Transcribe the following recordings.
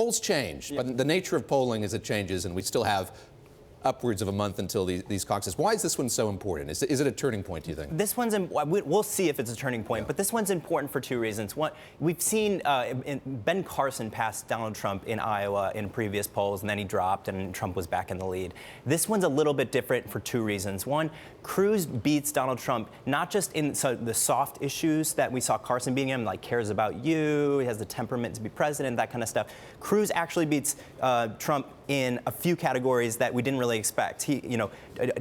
polls change, but the nature of polling is it changes, and we still have upwards of a month until these caucuses. Why is this one so important? Is it a turning point, do you think? This one's, we'll see if it's a turning point, but this one's important for two reasons. One, we've seen Ben Carson pass Donald Trump in Iowa in previous polls, and then he dropped, and Trump was back in the lead. This one's a little bit different for two reasons. One, Cruz beats Donald Trump, not just in the soft issues that we saw Carson beating him, like cares about you, he has the temperament to be president, that kind of stuff. Cruz actually beats Trump in a few categories that we didn't really expect. He,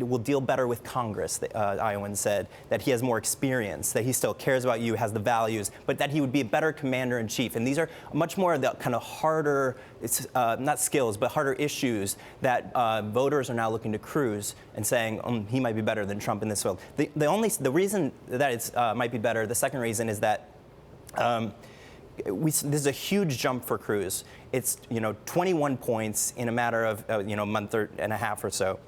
will deal better with Congress, Iowans said, that he has more experience, that he still cares about you, has the values, but that he would be a better commander-in-chief. And these are much more of the kind of harder, not skills, but harder issues that voters are now looking to Cruz and saying he might be better than Trump in this field. The reason that it might be better, the second reason is that this is a huge jump for Cruz. It's 21 points in a matter of a month and a half or so,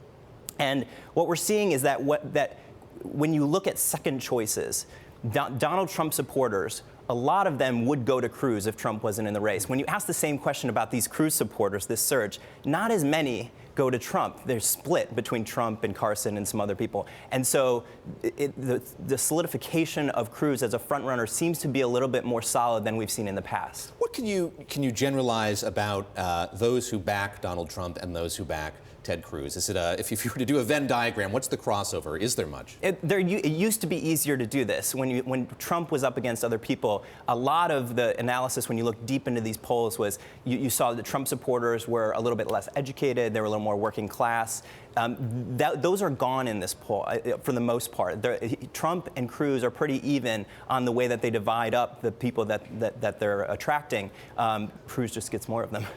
and what we're seeing is that when you look at second choices, Donald Trump supporters, a lot of them would go to Cruz if Trump wasn't in the race. When you ask the same question about these Cruz supporters, this surge, not as many go to Trump. They're split between Trump and Carson and some other people. And so the solidification of Cruz as a frontrunner seems to be a little bit more solid than we've seen in the past. What can you generalize about those who back Donald Trump and those who back Ted Cruz? Is it if you were to do a Venn diagram, what's the crossover? Is there much? It used to be easier to do this. When Trump was up against other people, a lot of the analysis, when you look deep into these polls, was you saw that Trump supporters were a little bit less educated, they were a little more working class. Those are gone in this poll for the most part. Trump and Cruz are pretty even on the way that they divide up the people that they're attracting. Cruz just gets more of them.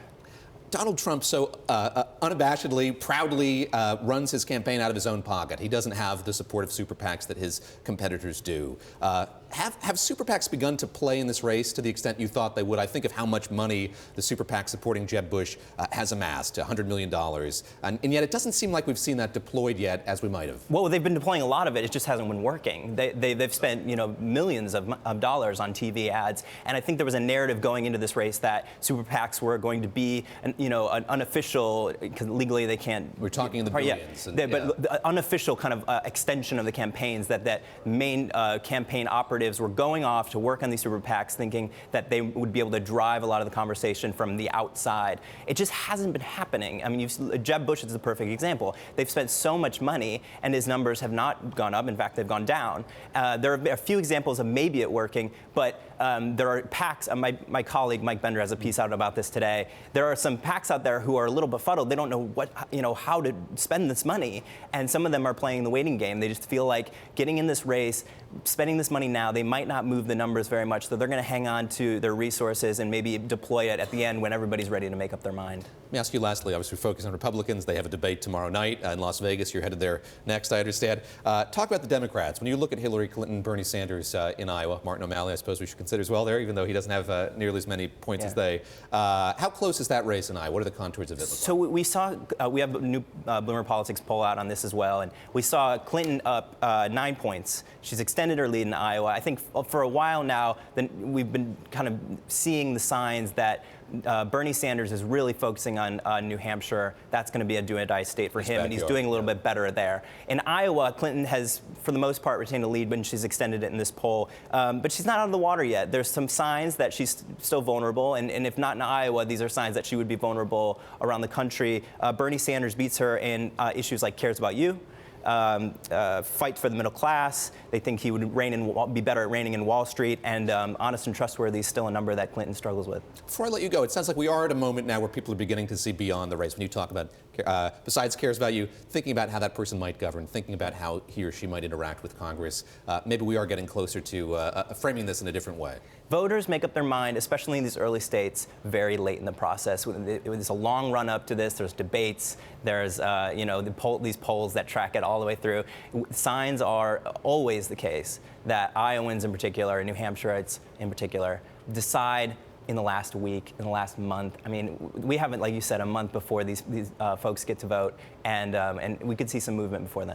Donald Trump so unabashedly, proudly runs his campaign out of his own pocket. He doesn't have the support of super PACs that his competitors do. Have super PACs begun to play in this race to the extent you thought they would? I think of how much money the super PAC supporting Jeb Bush has amassed, $100 million. And yet it doesn't seem like we've seen that deployed yet as we might have. Well, they've been deploying a lot of it. It just hasn't been working. They've spent millions of dollars on TV ads. And I think there was a narrative going into this race that super PACs were going to be an unofficial, because legally they can't. We're talking in the billions. Yeah. But the unofficial kind of extension of the campaigns that main campaign operatives were going off to work on these super PACs thinking that they would be able to drive a lot of the conversation from the outside. It just hasn't been happening. I mean, Jeb Bush is the perfect example. They've spent so much money and his numbers have not gone up. In fact, they've gone down. There are a few examples of maybe it working, but there are PACs. My colleague Mike Bender has a piece out about this today. There are some PACs out there who are a little befuddled. They don't know how to spend this money, and some of them are playing the waiting game. They just feel like getting in this race, spending this money now, they might not move the numbers very much, so they're going to hang on to their resources and maybe deploy it at the end when everybody's ready to make up their mind. Let me ask you lastly, obviously focus on Republicans. They have a debate tomorrow night in Las Vegas. You're headed there next, I understand. Talk about the Democrats. When you look at Hillary Clinton, Bernie Sanders in Iowa, Martin O'Malley, I suppose we should consider as well there, even though he doesn't have nearly as many points as they. How close is that race in Iowa? What are the contours of it? So we saw, we have a new Bloomberg Politics poll out on this as well, and we saw Clinton up 9 points. She's extended her lead in Iowa. I think for a while now, we've been kind of seeing the signs that Bernie Sanders is really focusing on New Hampshire. That's going to be a do-or-die state for him, and he's doing a little bit better there. In Iowa, Clinton has, for the most part, retained a lead when she's extended it in this poll, but she's not out of the water yet. There's some signs that she's still vulnerable, and if not in Iowa, these are signs that she would be vulnerable around the country. Bernie Sanders beats her in issues like cares about you, fight for the middle class. They think he would be better at reigning in Wall Street, and honest and trustworthy is still a number that Clinton struggles with. Before I let you go, it sounds like we are at a moment now where people are beginning to see beyond the race. When you talk about, besides cares about you, thinking about how that person might govern, thinking about how he or she might interact with Congress, maybe we are getting closer to framing this in a different way. Voters make up their mind, especially in these early states, very late in the process. There's a long run up to this. There's debates. There's these polls that track it all the way through. Signs are always the case that Iowans in particular, New Hampshireites in particular, decide in the last week, in the last month. I mean, we haven't, like you said, a month before these folks get to vote, and we could see some movement before then.